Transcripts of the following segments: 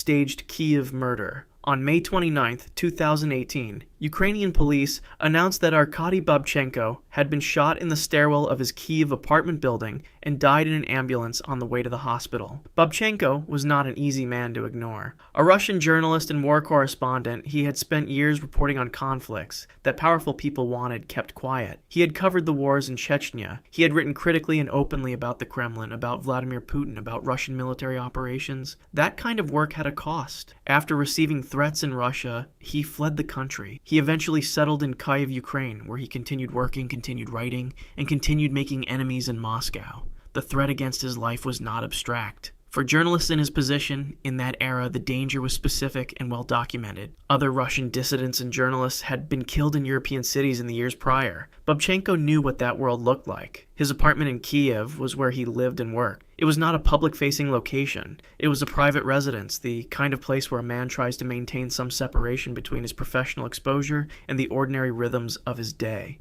staged Kyiv murder. On May 29, 2018, Ukrainian police announced that Arkady Babchenko had been shot in the stairwell of his Kyiv apartment building and died in an ambulance on the way to the hospital. Babchenko was not an easy man to ignore. A Russian journalist and war correspondent, he had spent years reporting on conflicts that powerful people wanted kept quiet. He had covered the wars in Chechnya. He had written critically and openly about the Kremlin, about Vladimir Putin, about Russian military operations. That kind of work had a cost. After receiving threats in Russia, he fled the country. He eventually settled in Kyiv, Ukraine, where he continued working, continued writing, and continued making enemies in Moscow. The threat against his life was not abstract. For journalists in his position, in that era, the danger was specific and well documented. Other Russian dissidents and journalists had been killed in European cities in the years prior. Babchenko knew what that world looked like. His apartment in Kyiv was where he lived and worked. It was not a public-facing location. It was a private residence, the kind of place where a man tries to maintain some separation between his professional exposure and the ordinary rhythms of his day.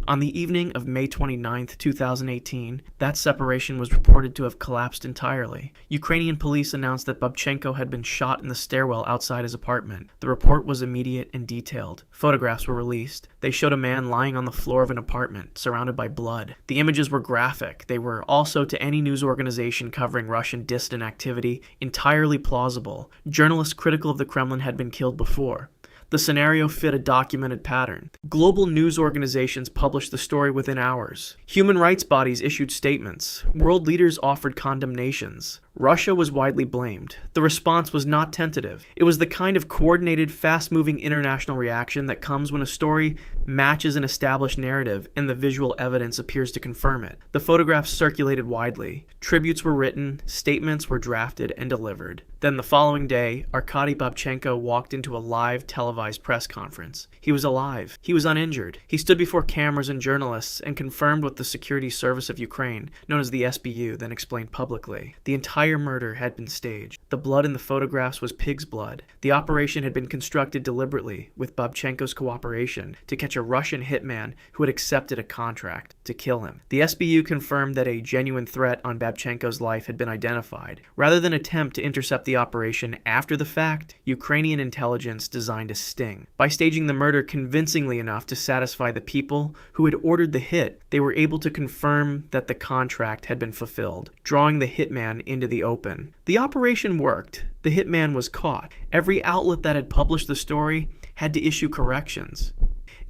On the evening of May 29, 2018, that separation was reported to have collapsed entirely. Ukrainian police announced that Babchenko had been shot in the stairwell outside his apartment. The report was immediate and detailed. Photographs were released. They showed a man lying on the floor of an apartment, surrounded by blood. The images were graphic. They were also, to any news organization covering Russian dissident activity, entirely plausible. Journalists critical of the Kremlin had been killed before. The scenario fit a documented pattern. Global news organizations published the story within hours. Human rights bodies issued statements. World leaders offered condemnations. Russia was widely blamed. The response was not tentative. It was the kind of coordinated, fast-moving international reaction that comes when a story matches an established narrative and the visual evidence appears to confirm it. The photographs circulated widely. Tributes were written, statements were drafted and delivered. Then the following day, Arkady Babchenko walked into a live televised press conference. He was alive. He was uninjured. He stood before cameras and journalists and confirmed what the Security Service of Ukraine, known as the SBU, then explained publicly. The entire murder had been staged. The blood in the photographs was pig's blood. The operation had been constructed deliberately, with Babchenko's cooperation, to catch a Russian hitman who had accepted a contract to kill him. The SBU confirmed that a genuine threat on Babchenko's life had been identified. Rather than attempt to intercept the operation after the fact, Ukrainian intelligence designed a sting. By staging the murder convincingly enough to satisfy the people who had ordered the hit, they were able to confirm that the contract had been fulfilled, drawing the hitman into the open. The operation worked. The hitman was caught. Every outlet that had published the story had to issue corrections.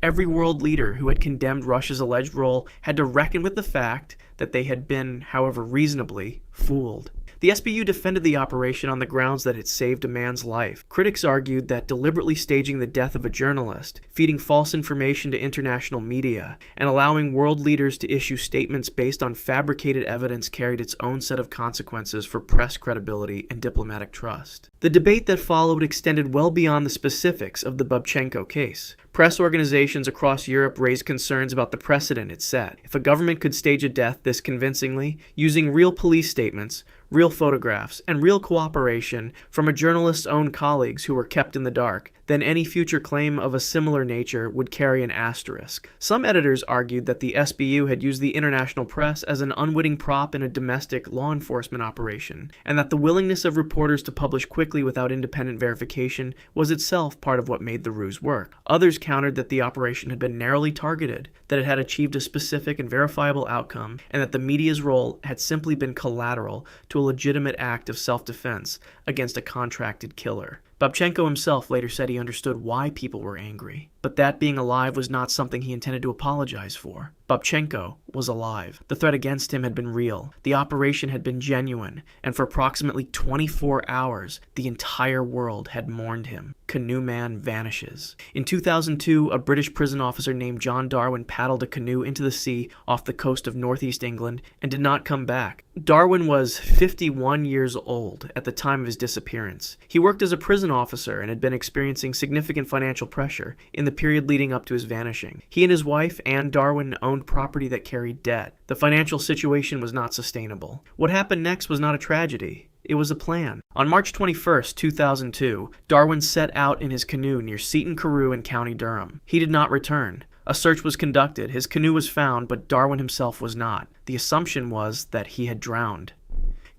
Every world leader who had condemned Russia's alleged role had to reckon with the fact that they had been, however reasonably, fooled. The SBU defended the operation on the grounds that it saved a man's life. Critics argued that deliberately staging the death of a journalist, feeding false information to international media, and allowing world leaders to issue statements based on fabricated evidence carried its own set of consequences for press credibility and diplomatic trust. The debate that followed extended well beyond the specifics of the Babchenko case. Press organizations across Europe raised concerns about the precedent it set. If a government could stage a death this convincingly, using real police statements, real photographs, and real cooperation from a journalist's own colleagues who were kept in the dark, then any future claim of a similar nature would carry an asterisk. Some editors argued that the SBU had used the international press as an unwitting prop in a domestic law enforcement operation, and that the willingness of reporters to publish quickly without independent verification was itself part of what made the ruse work. Others countered that the operation had been narrowly targeted, that it had achieved a specific and verifiable outcome, and that the media's role had simply been collateral to a legitimate act of self-defense against a contracted killer. Babchenko himself later said he understood why people were angry, but that being alive was not something he intended to apologize for. Babchenko was alive. The threat against him had been real. The operation had been genuine, and for approximately 24 hours, the entire world had mourned him. Canoe Man vanishes. In 2002, a British prison officer named John Darwin paddled a canoe into the sea off the coast of northeast England and did not come back. Darwin was 51 years old at the time of his disappearance. He worked as a prison officer and had been experiencing significant financial pressure in the period leading up to his vanishing. He and his wife, Anne Darwin, owned property that carried debt. The financial situation was not sustainable. What happened next was not a tragedy. It was a plan. On March 21, 2002, Darwin set out in his canoe near Seaton Carew in County Durham. He did not return. A search was conducted. His canoe was found, but Darwin himself was not. The assumption was that he had drowned.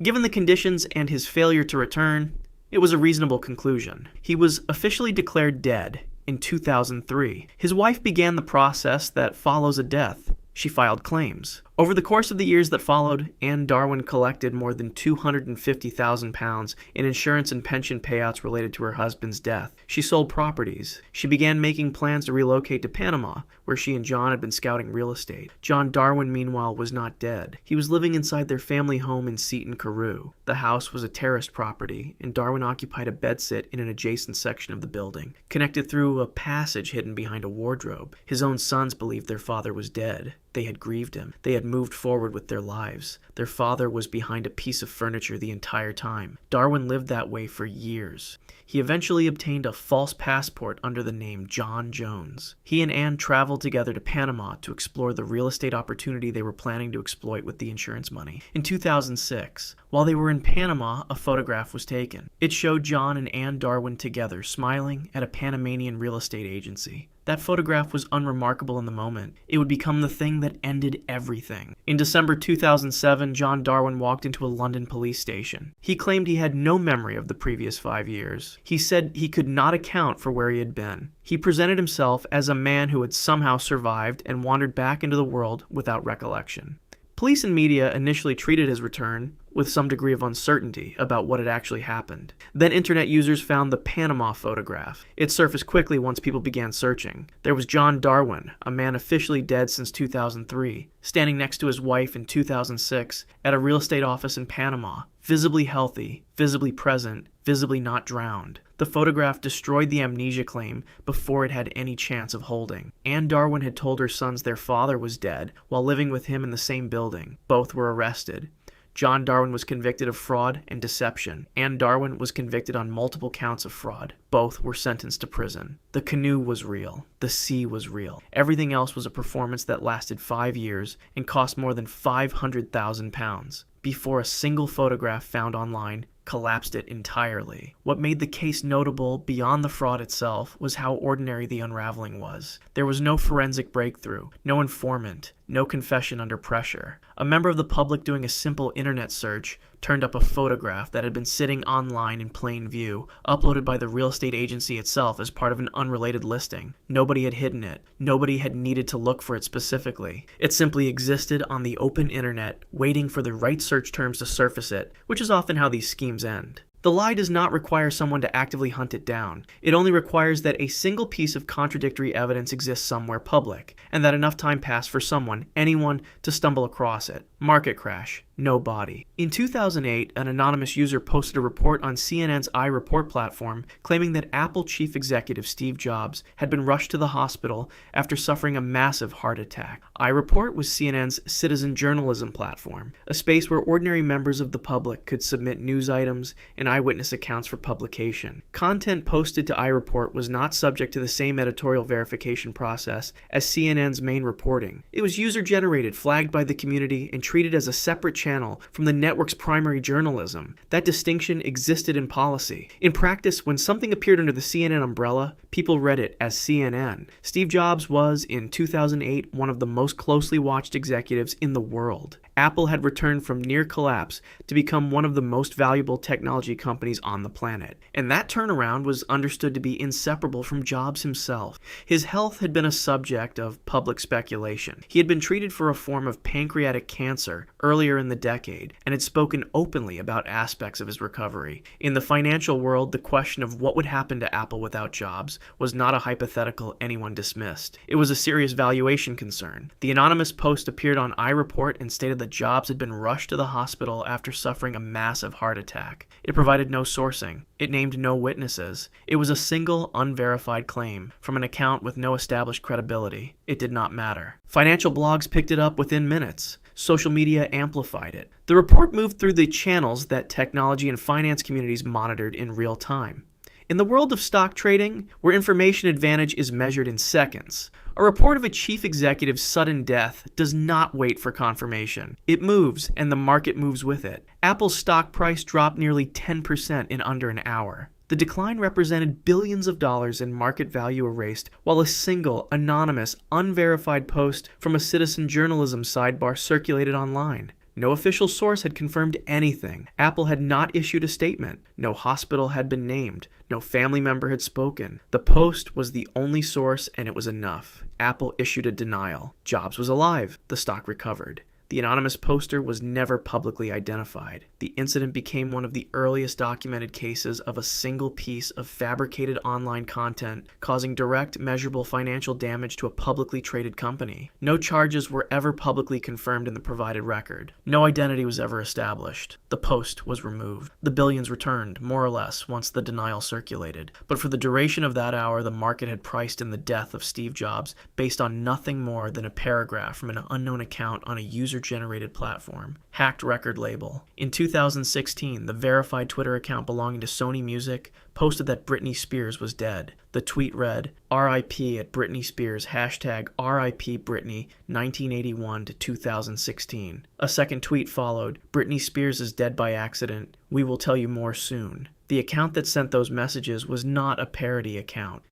Given the conditions and his failure to return, It was a reasonable conclusion. He was officially declared dead in 2003. His wife began the process that follows a death. She filed claims. Over the course of the years that followed, Anne Darwin collected more than £250,000 in insurance and pension payouts related to her husband's death. She sold properties. She began making plans to relocate to Panama, where she and John had been scouting real estate. John Darwin, meanwhile, was not dead. He was living inside their family home in Seaton, Carew. The house was a terraced property, and Darwin occupied a bedsit in an adjacent section of the building, connected through a passage hidden behind a wardrobe. His own sons believed their father was dead. They had grieved him. They had moved forward with their lives. Their father was behind a piece of furniture the entire time. Darwin lived that way for years. He eventually obtained a false passport under the name John Jones. He and Anne traveled together to Panama to explore the real estate opportunity they were planning to exploit with the insurance money. In 2006, while they were in Panama, a photograph was taken. It showed John and Anne Darwin together, smiling at a Panamanian real estate agency. That photograph was unremarkable in the moment. It would become the thing that ended everything. In December 2007, John Darwin walked into a London police station. He claimed he had no memory of the previous 5 years. He said he could not account for where he had been. He presented himself as a man who had somehow survived and wandered back into the world without recollection. Police and media initially treated his return with some degree of uncertainty about what had actually happened. Then internet users found the Panama photograph. It surfaced quickly once people began searching. There was John Darwin, a man officially dead since 2003, standing next to his wife in 2006 at a real estate office in Panama, visibly healthy, visibly present, visibly not drowned. The photograph destroyed the amnesia claim before it had any chance of holding. Anne Darwin had told her sons their father was dead while living with him in the same building. Both were arrested. John Darwin was convicted of fraud and deception. Anne Darwin was convicted on multiple counts of fraud. Both were sentenced to prison. The canoe was real. The sea was real. Everything else was a performance that lasted 5 years and cost more than £500,000 before a single photograph found online collapsed it entirely. What made the case notable beyond the fraud itself was how ordinary the unraveling was. There was no forensic breakthrough, no informant, no confession under pressure. A member of the public doing a simple internet search turned up a photograph that had been sitting online in plain view, uploaded by the real estate agency itself as part of an unrelated listing. Nobody had hidden it. Nobody had needed to look for it specifically. It simply existed on the open internet, waiting for the right search terms to surface it, which is often how these schemes end. The lie does not require someone to actively hunt it down. It only requires that a single piece of contradictory evidence exists somewhere public, and that enough time pass for someone, anyone, to stumble across it. Market crash. No body. In 2008, an anonymous user posted a report on CNN's iReport platform claiming that Apple chief executive Steve Jobs had been rushed to the hospital after suffering a massive heart attack. iReport was CNN's citizen journalism platform, a space where ordinary members of the public could submit news items and eyewitness accounts for publication. Content posted to iReport was not subject to the same editorial verification process as CNN's main reporting. It was user-generated, flagged by the community, and treated as a separate channel from the network's primary journalism. That distinction existed in policy. In practice, when something appeared under the CNN umbrella, people read it as CNN. Steve Jobs was, in 2008, one of the most closely watched executives in the world. Apple had returned from near collapse to become one of the most valuable technology companies on the planet. And that turnaround was understood to be inseparable from Jobs himself. His health had been a subject of public speculation. He had been treated for a form of pancreatic cancer earlier in the decade and had spoken openly about aspects of his recovery. In the financial world, the question of what would happen to Apple without Jobs was not a hypothetical anyone dismissed. It was a serious valuation concern. The anonymous post appeared on iReport and stated that Jobs had been rushed to the hospital after suffering a massive heart attack. It provided no sourcing. It named no witnesses. It was a single, unverified claim from an account with no established credibility. It did not matter. Financial blogs picked it up within minutes. Social media amplified it. The report moved through the channels that technology and finance communities monitored in real time. In the world of stock trading, where information advantage is measured in seconds, a report of a chief executive's sudden death does not wait for confirmation. It moves, and the market moves with it. Apple's stock price dropped nearly 10% in under an hour. The decline represented billions of dollars in market value erased, while a single, anonymous, unverified post from a citizen journalism sidebar circulated online. No official source had confirmed anything. Apple had not issued a statement. No hospital had been named. No family member had spoken. The Post was the only source, and it was enough. Apple issued a denial. Jobs was alive. The stock recovered. The anonymous poster was never publicly identified. The incident became one of the earliest documented cases of a single piece of fabricated online content causing direct, measurable financial damage to a publicly traded company. No charges were ever publicly confirmed in the provided record. No identity was ever established. The post was removed. The billions returned, more or less, once the denial circulated. But for the duration of that hour, the market had priced in the death of Steve Jobs based on nothing more than a paragraph from an unknown account on a user-generated platform. Hacked record label. In 2016, the verified Twitter account belonging to Sony Music posted that Britney Spears was dead. The tweet read, RIP at Britney Spears, hashtag RIP Britney 1981 to 2016. A second tweet followed, Britney Spears is dead by accident. We will tell you more soon. The account that sent those messages was not a parody account.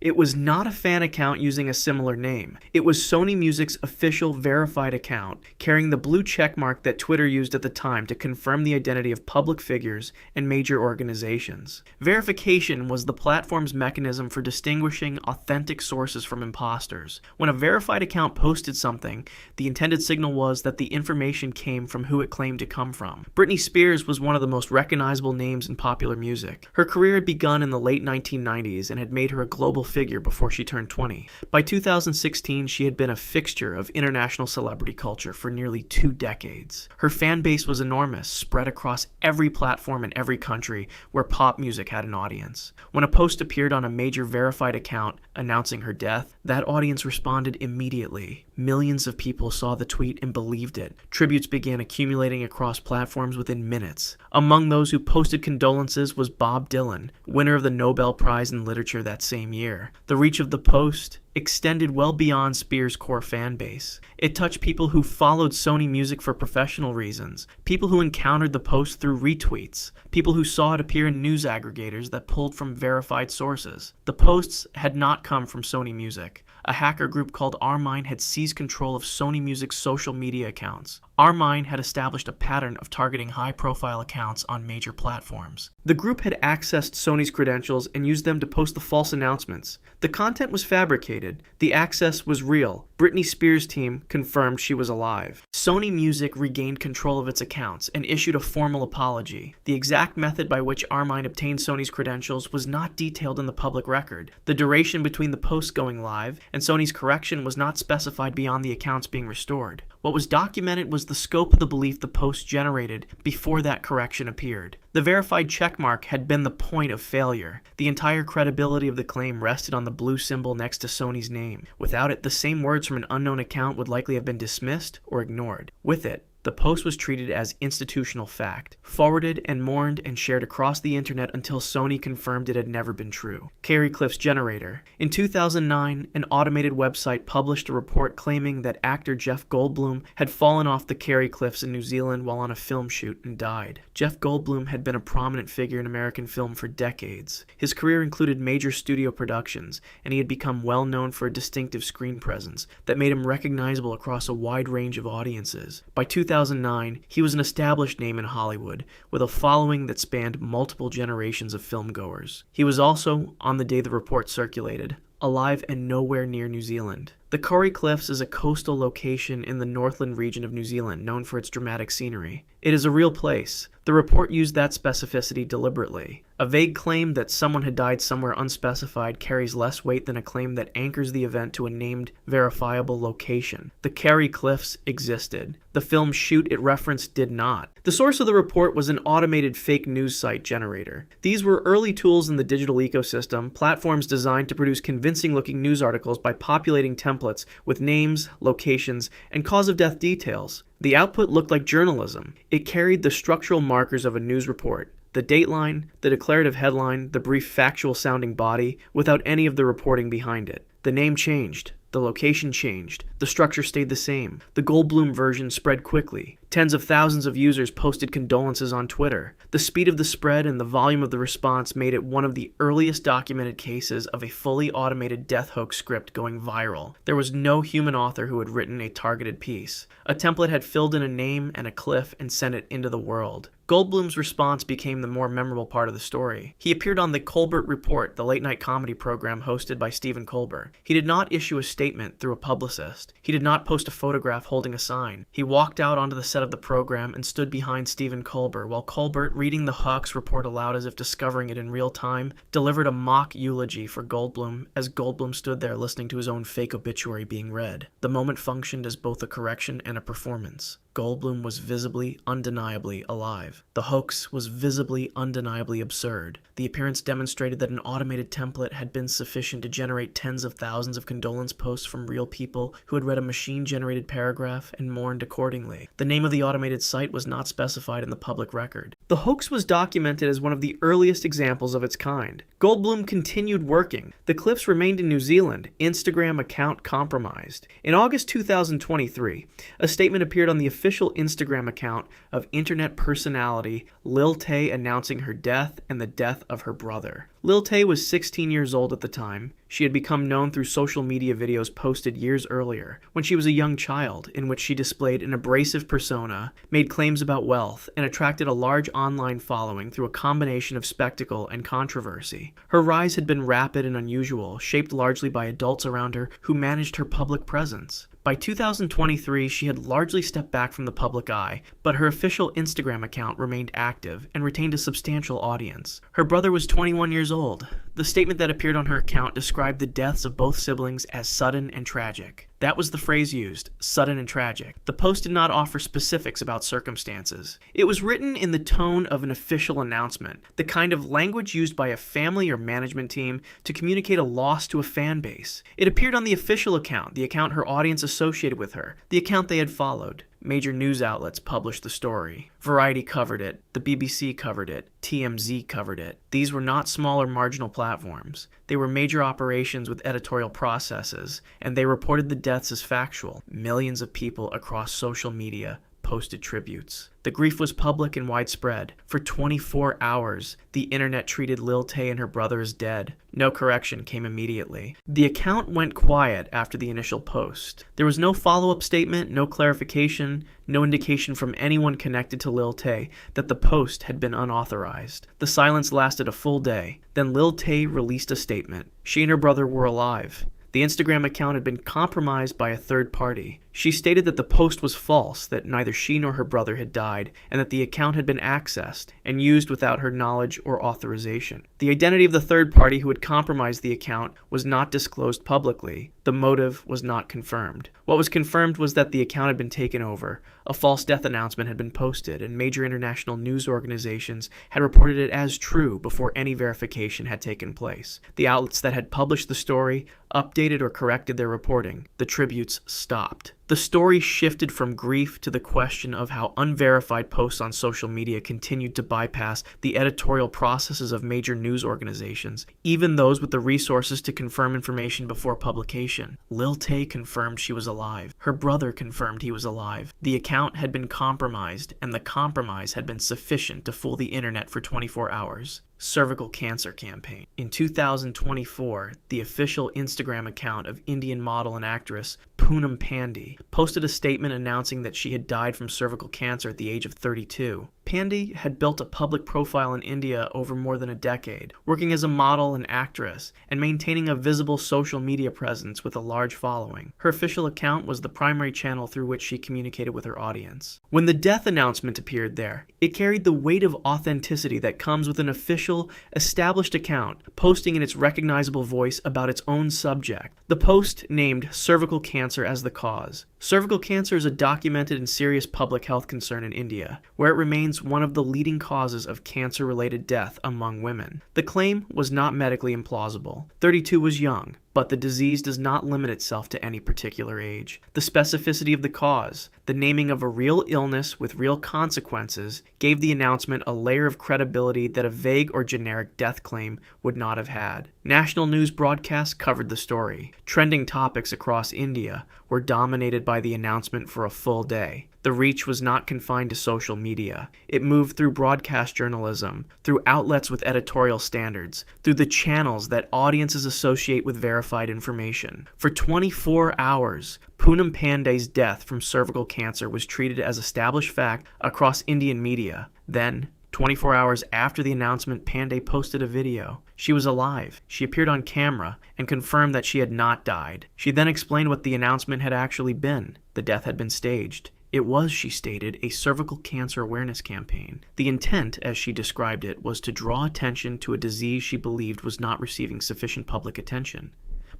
It was not a fan account using a similar name. It was Sony Music's official verified account, carrying the blue checkmark that Twitter used at the time to confirm the identity of public figures and major organizations. Verification was the platform's mechanism for distinguishing authentic sources from imposters. When a verified account posted something, the intended signal was that the information came from who it claimed to come from. Britney Spears was one of the most recognizable names in popular music. Her career had begun in the late 1990s and had made her a global figure before she turned 20. By 2016, she had been a fixture of international celebrity culture for nearly 2 decades. Her fan base was enormous, spread across every platform in every country where pop music had an audience. When a post appeared on a major verified account announcing her death, that audience responded immediately. Millions of people saw the tweet and believed it. Tributes began accumulating across platforms within minutes. Among those who posted condolences was Bob Dylan, winner of the Nobel Prize in Literature that same year. The reach of the post extended well beyond Spears' core fan base. It touched people who followed Sony Music for professional reasons, people who encountered the post through retweets, people who saw it appear in news aggregators that pulled from verified sources. The posts had not come from Sony Music. A hacker group called Armine had seized control of Sony Music's social media accounts. Armine had established a pattern of targeting high-profile accounts on major platforms. The group had accessed Sony's credentials and used them to post the false announcements. The content was fabricated. The access was real. Britney Spears' team confirmed she was alive. Sony Music regained control of its accounts and issued a formal apology. The exact method by which Armine obtained Sony's credentials was not detailed in the public record. The duration between the posts going live and Sony's correction was not specified beyond the accounts being restored. What was documented was the scope of the belief the post generated before that correction appeared. The verified checkmark had been the point of failure. The entire credibility of the claim rested on the blue symbol next to Sony's name. Without it, the same words from an unknown account would likely have been dismissed or ignored. With it, the post was treated as institutional fact, forwarded and mourned and shared across the internet until Sony confirmed it had never been true. Carey Cliff's generator. In 2009, an automated website published a report claiming that actor Jeff Goldblum had fallen off the Carey Cliffs in New Zealand while on a film shoot and died. Jeff Goldblum had been a prominent figure in American film for decades. His career included major studio productions, and he had become well known for a distinctive screen presence that made him recognizable across a wide range of audiences. By 2009, he was an established name in Hollywood, with a following that spanned multiple generations of filmgoers. He was also, on the day the report circulated, alive and nowhere near New Zealand. The Carey Cliffs is a coastal location in the Northland region of New Zealand, known for its dramatic scenery. It is a real place. The report used that specificity deliberately. A vague claim that someone had died somewhere unspecified carries less weight than a claim that anchors the event to a named, verifiable location. The Carey Cliffs existed. The film shoot it referenced did not. The source of the report was an automated fake news site generator. These were early tools in the digital ecosystem, platforms designed to produce convincing-looking news articles by populating templates with names, locations, and cause-of-death details. The output looked like journalism. It carried the structural markers of a news report. The dateline, the declarative headline, the brief factual-sounding body, without any of the reporting behind it. The name changed. The location changed. The structure stayed the same. The Goldblum version spread quickly. Tens of thousands of users posted condolences on Twitter. The speed of the spread and the volume of the response made it one of the earliest documented cases of a fully automated death hoax script going viral. There was no human author who had written a targeted piece. A template had filled in a name and a cliff and sent it into the world. Goldblum's response became the more memorable part of the story. He appeared on the Colbert Report, the late-night comedy program hosted by Stephen Colbert. He did not issue a statement through a publicist. He did not post a photograph holding a sign. He walked out onto the set of the program and stood behind Stephen Colbert, while Colbert, reading the Hawks report aloud as if discovering it in real time, delivered a mock eulogy for Goldblum as Goldblum stood there listening to his own fake obituary being read. The moment functioned as both a correction and a performance. Goldblum was visibly, undeniably alive. The hoax was visibly, undeniably absurd. The appearance demonstrated that an automated template had been sufficient to generate tens of thousands of condolence posts from real people who had read a machine-generated paragraph and mourned accordingly. The name of the automated site was not specified in the public record. The hoax was documented as one of the earliest examples of its kind. Goldblum continued working. The clips remained in New Zealand. Instagram account compromised. In August 2023, a statement appeared on the official Instagram account of internet personality Lil Tay announcing her death and the death of her brother. Lil Tay was 16 years old at the time. She had become known through social media videos posted years earlier, when she was a young child, in which she displayed an abrasive persona, made claims about wealth, and attracted a large online following through a combination of spectacle and controversy. Her rise had been rapid and unusual, shaped largely by adults around her who managed her public presence. By 2023, she had largely stepped back from the public eye, but her official Instagram account remained active and retained a substantial audience. Her brother was 21 years old. The statement that appeared on her account described the deaths of both siblings as sudden and tragic. That was the phrase used, sudden and tragic. The post did not offer specifics about circumstances. It was written in the tone of an official announcement, the kind of language used by a family or management team to communicate a loss to a fan base. It appeared on the official account, the account her audience associated with her, the account they had followed. Major news outlets published the story. Variety covered it, the BBC covered it, TMZ covered it. These were not small or marginal platforms. They were major operations with editorial processes, and they reported the deaths as factual. Millions of people across social media posted tributes. The grief was public and widespread. For 24 hours, the internet treated Lil Tay and her brother as dead. No correction came immediately. The account went quiet after the initial post. There was no follow-up statement, no clarification, no indication from anyone connected to Lil Tay that the post had been unauthorized. The silence lasted a full day. Then Lil Tay released a statement. She and her brother were alive. The Instagram account had been compromised by a third party. She stated that the post was false, that neither she nor her brother had died, and that the account had been accessed and used without her knowledge or authorization. The identity of the third party who had compromised the account was not disclosed publicly. The motive was not confirmed. What was confirmed was that the account had been taken over. A false death announcement had been posted, and major international news organizations had reported it as true before any verification had taken place. The outlets that had published the story updated or corrected their reporting. The tributes stopped. The story shifted from grief to the question of how unverified posts on social media continued to bypass the editorial processes of major news organizations, even those with the resources to confirm information before publication. Lil Tay confirmed she was alive. Her brother confirmed he was alive. The account had been compromised, and the compromise had been sufficient to fool the internet for 24 hours. Cervical cancer campaign. In 2024, the official Instagram account of Indian model and actress Poonam Pandey posted a statement announcing that she had died from cervical cancer at the age of 32. Pandey had built a public profile in India over more than a decade, working as a model and actress, and maintaining a visible social media presence with a large following. Her official account was the primary channel through which she communicated with her audience. When the death announcement appeared there, it carried the weight of authenticity that comes with an official, established account, posting in its recognizable voice about its own subject. The post named cervical cancer as the cause. Cervical cancer is a documented and serious public health concern in India, where it remains one of the leading causes of cancer-related death among women. The claim was not medically implausible. 32 was young. But the disease does not limit itself to any particular age. The specificity of the cause, the naming of a real illness with real consequences, gave the announcement a layer of credibility that a vague or generic death claim would not have had. National news broadcasts covered the story. Trending topics across India were dominated by the announcement for a full day. The reach was not confined to social media. It moved through broadcast journalism, through outlets with editorial standards, through the channels that audiences associate with verified information. For 24 hours, Poonam Pandey's death from cervical cancer was treated as established fact across Indian media. Then, 24 hours after the announcement, Pandey posted a video. She was alive. She appeared on camera and confirmed that she had not died. She then explained what the announcement had actually been. The death had been staged. It was, she stated, a cervical cancer awareness campaign. The intent, as she described it, was to draw attention to a disease she believed was not receiving sufficient public attention.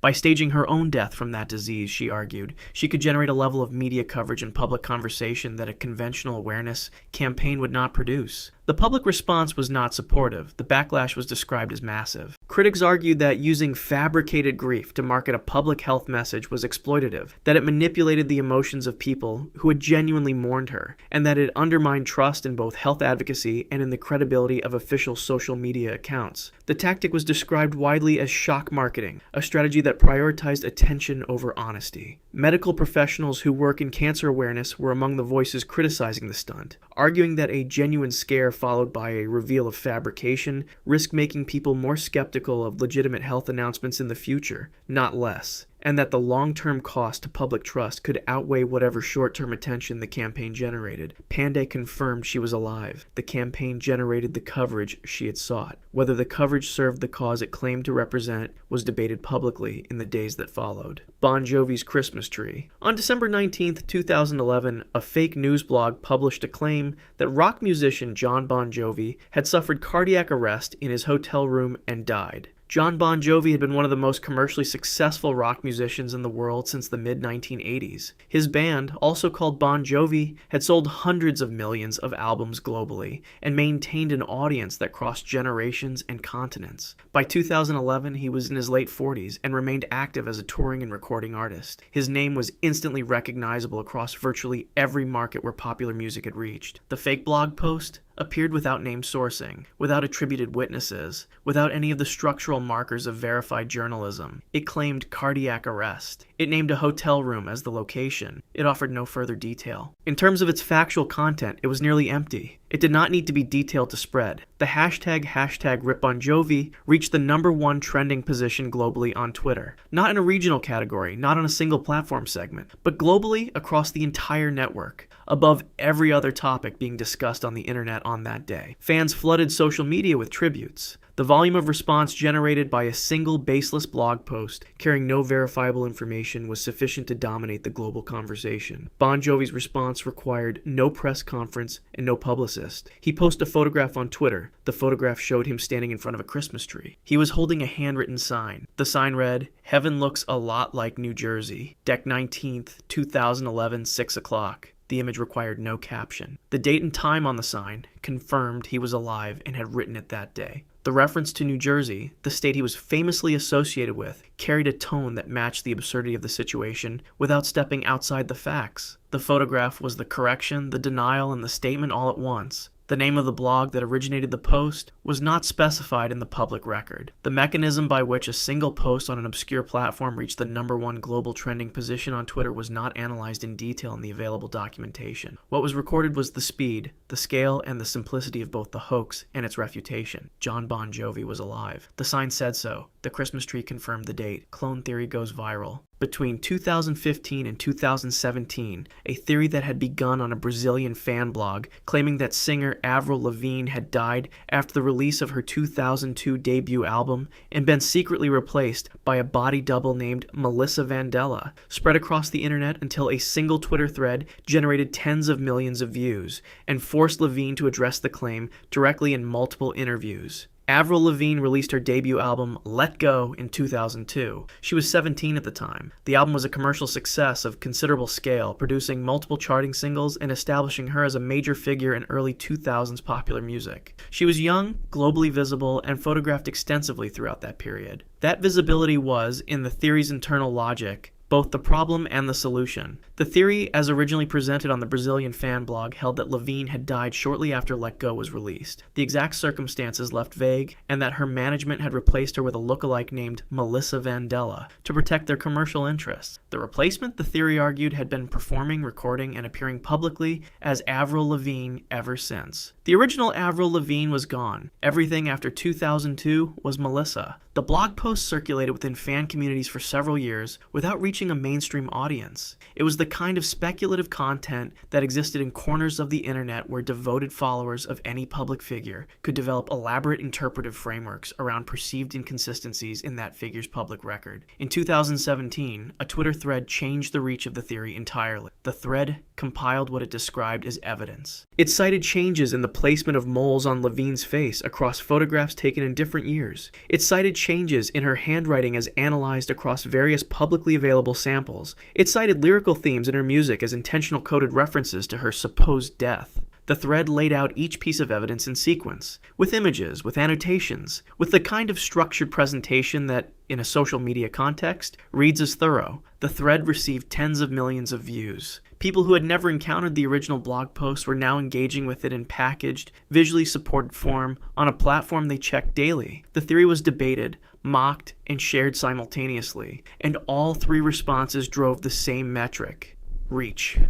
By staging her own death from that disease, she argued, she could generate a level of media coverage and public conversation that a conventional awareness campaign would not produce. The public response was not supportive. The backlash was described as massive. Critics argued that using fabricated grief to market a public health message was exploitative, that it manipulated the emotions of people who had genuinely mourned her, and that it undermined trust in both health advocacy and in the credibility of official social media accounts. The tactic was described widely as shock marketing, a strategy that prioritized attention over honesty. Medical professionals who work in cancer awareness were among the voices criticizing the stunt, arguing that a genuine scare followed by a reveal of fabrication risked making people more skeptical of legitimate health announcements in the future, not less, and that the long-term cost to public trust could outweigh whatever short-term attention the campaign generated. Pandey confirmed she was alive. The campaign generated the coverage she had sought. Whether the coverage served the cause it claimed to represent was debated publicly in the days that followed. Bon Jovi's Christmas tree. On December 19, 2011, a fake news blog published a claim that rock musician Jon Bon Jovi had suffered cardiac arrest in his hotel room and died. Jon Bon Jovi had been one of the most commercially successful rock musicians in the world since the mid-1980s. His band, also called Bon Jovi, had sold hundreds of millions of albums globally and maintained an audience that crossed generations and continents. By 2011, he was in his late 40s and remained active as a touring and recording artist. His name was instantly recognizable across virtually every market where popular music had reached. The fake blog post appeared without name sourcing, without attributed witnesses, without any of the structural markers of verified journalism. It claimed cardiac arrest. It named a hotel room as the location. It offered no further detail. In terms of its factual content, it was nearly empty. It did not need to be detailed to spread. The hashtag #RipBonJovi reached the #1 trending position globally on Twitter. Not in a regional category, not on a single platform segment, but globally across the entire network, above every other topic being discussed on the internet on that day. Fans flooded social media with tributes. The volume of response generated by a single baseless blog post carrying no verifiable information was sufficient to dominate the global conversation. Bon Jovi's response required no press conference and no publicist. He posted a photograph on Twitter. The photograph showed him standing in front of a Christmas tree. He was holding a handwritten sign. The sign read, "Heaven looks a lot like New Jersey. Dec 19th, 2011, 6 o'clock. The image required no caption. The date and time on the sign confirmed he was alive and had written it that day. The reference to New Jersey, the state he was famously associated with, carried a tone that matched the absurdity of the situation without stepping outside the facts. The photograph was the correction, the denial, and the statement all at once. The name of the blog that originated the post was not specified in the public record. The mechanism by which a single post on an obscure platform reached the #1 global trending position on Twitter was not analyzed in detail in the available documentation. What was recorded was the speed, the scale, and the simplicity of both the hoax and its refutation. Jon Bon Jovi was alive. The sign said so. The Christmas tree confirmed the date. Clone theory goes viral. Between 2015 and 2017, a theory that had begun on a Brazilian fan blog claiming that singer Avril Lavigne had died after the release of her 2002 debut album and been secretly replaced by a body double named Melissa Vandella spread across the internet until a single Twitter thread generated tens of millions of views and forced Lavigne to address the claim directly in multiple interviews. Avril Lavigne released her debut album, Let Go, in 2002. She was 17 at the time. The album was a commercial success of considerable scale, producing multiple charting singles and establishing her as a major figure in early 2000s popular music. She was young, globally visible, and photographed extensively throughout that period. That visibility was, in the theory's internal logic, both the problem and the solution. The theory, as originally presented on the Brazilian fan blog, held that Lavigne had died shortly after Let Go was released. The exact circumstances left vague, and that her management had replaced her with a lookalike named Melissa Vandella to protect their commercial interests. The replacement, the theory argued, had been performing, recording, and appearing publicly as Avril Lavigne ever since. The original Avril Lavigne was gone. Everything after 2002 was Melissa. The blog post circulated within fan communities for several years without reaching a mainstream audience. It was the kind of speculative content that existed in corners of the internet where devoted followers of any public figure could develop elaborate interpretive frameworks around perceived inconsistencies in that figure's public record. In 2017, a Twitter thread changed the reach of the theory entirely. The thread compiled what it described as evidence. It cited changes in the placement of moles on Lavigne's face across photographs taken in different years. It cited changes in her handwriting as analyzed across various publicly available samples. It cited lyrical themes in her music as intentional coded references to her supposed death. The thread laid out each piece of evidence in sequence, with images, with annotations, with the kind of structured presentation that, in a social media context, reads as thorough. The thread received tens of millions of views. People who had never encountered the original blog post were now engaging with it in packaged, visually supported form on a platform they checked daily. The theory was debated, mocked, and shared simultaneously, and all three responses drove the same metric: reach.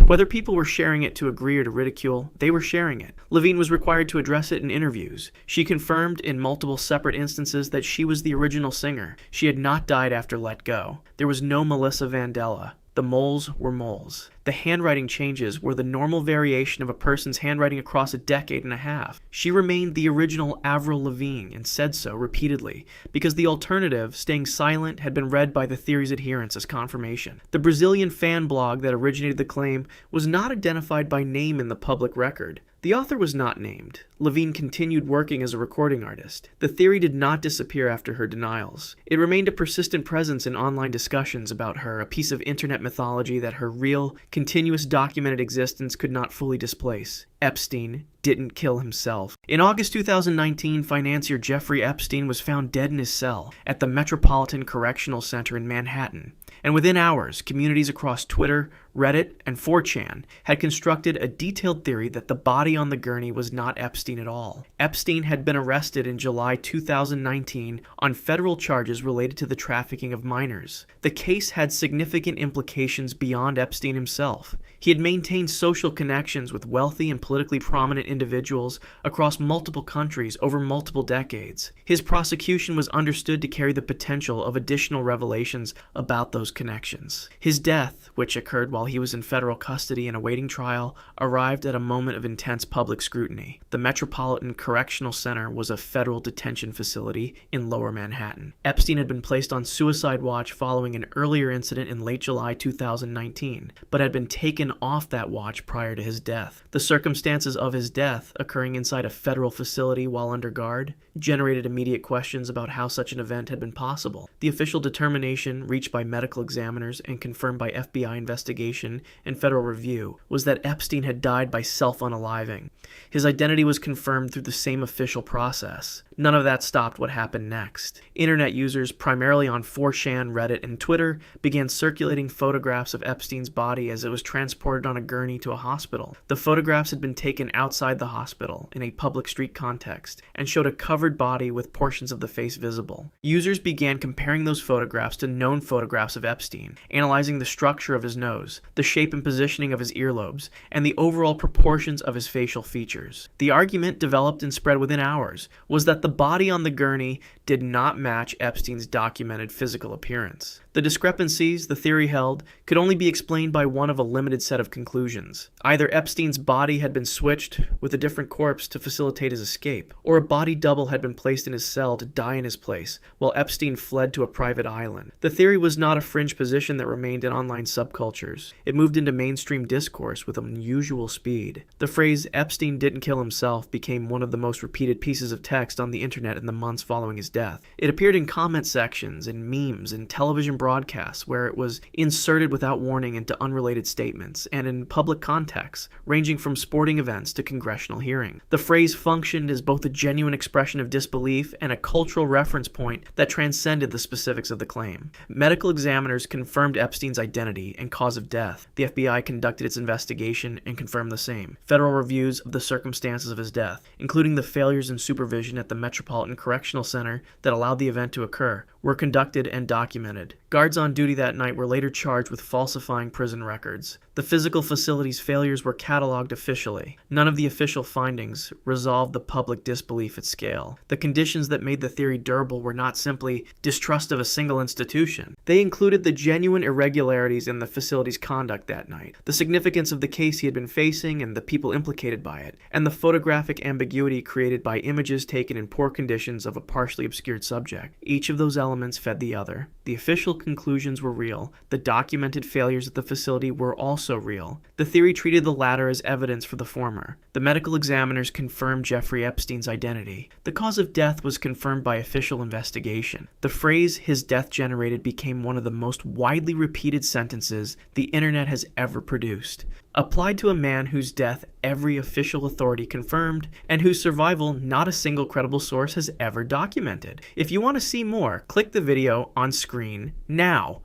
Whether people were sharing it to agree or to ridicule, they were sharing it. Lavigne was required to address it in interviews. She confirmed in multiple separate instances that she was the original singer. She had not died after Let Go. There was no Melissa Vandella. The moles were moles. The handwriting changes were the normal variation of a person's handwriting across a decade and a half. She remained the original Avril Lavigne and said so repeatedly, because the alternative, staying silent, had been read by the theory's adherents as confirmation. The Brazilian fan blog that originated the claim was not identified by name in the public record. The author was not named. Lavigne continued working as a recording artist. The theory did not disappear after her denials. It remained a persistent presence in online discussions about her, a piece of internet mythology that her real, continuous documented existence could not fully displace. Epstein didn't kill himself. In August 2019, financier Jeffrey Epstein was found dead in his cell at the Metropolitan Correctional Center in Manhattan. And within hours, communities across Twitter, Reddit, and 4chan had constructed a detailed theory that the body on the gurney was not Epstein at all. Epstein had been arrested in July 2019 on federal charges related to the trafficking of minors. The case had significant implications beyond Epstein himself. He had maintained social connections with wealthy and politically prominent individuals across multiple countries over multiple decades. His prosecution was understood to carry the potential of additional revelations about those connections. His death, which occurred while he was in federal custody and awaiting trial, arrived at a moment of intense public scrutiny. The Metropolitan Correctional Center was a federal detention facility in Lower Manhattan. Epstein had been placed on suicide watch following an earlier incident in late July 2019, but had been taken off that watch prior to his death. The circumstances of his death, occurring inside a federal facility while under guard, generated immediate questions about how such an event had been possible. The official determination, reached by medical examiners and confirmed by FBI investigation and federal review, was that Epstein had died by self-unaliving. His identity was confirmed through the same official process. None of that stopped what happened next. Internet users, primarily on 4chan, Reddit, and Twitter, began circulating photographs of Epstein's body as it was transported on a gurney to a hospital. The photographs had been taken outside the hospital, in a public street context, and showed a covered body with portions of the face visible. Users began comparing those photographs to known photographs of Epstein, analyzing the structure of his nose, the shape and positioning of his earlobes, and the overall proportions of his facial features. The argument, developed and spread within hours, was that the body on the gurney did not match Epstein's documented physical appearance. The discrepancies, the theory held, could only be explained by one of a limited set of conclusions. Either Epstein's body had been switched with a different corpse to facilitate his escape, or a body double had been placed in his cell to die in his place, while Epstein fled to a private island. The theory was not a fringe position that remained in online subcultures. It moved into mainstream discourse with unusual speed. The phrase "Epstein didn't kill himself" became one of the most repeated pieces of text on the internet in the months following his death. It appeared in comment sections, in memes, in television broadcasts, where it was inserted without warning into unrelated statements, and in public contexts, ranging from sporting events to congressional hearings. The phrase functioned as both a genuine expression of disbelief and a cultural reference point that transcended the specifics of the claim. Medical examiners confirmed Epstein's identity and cause of death. The FBI conducted its investigation and confirmed the same. Federal reviews of the circumstances of his death, including the failures in supervision at the Metropolitan Correctional Center that allowed the event to occur, were conducted and documented. Guards on duty that night were later charged with falsifying prison records. The physical facility's failures were cataloged officially. None of the official findings resolved the public disbelief at scale. The conditions that made the theory durable were not simply distrust of a single institution. They included the genuine irregularities in the facility's conduct that night, the significance of the case he had been facing and the people implicated by it, and the photographic ambiguity created by images taken in poor conditions of a partially obscured subject. Each of those elements fed the other. The official conclusions were real. The documented failures at the facility were also real. The theory treated the latter as evidence for the former. The medical examiners confirmed Jeffrey Epstein's identity. The cause of death was confirmed by official investigation. The phrase "his death generated" became one of the most widely repeated sentences the internet has ever produced. Applied to a man whose death every official authority confirmed, and whose survival not a single credible source has ever documented. If you want to see more, click the video on screen now.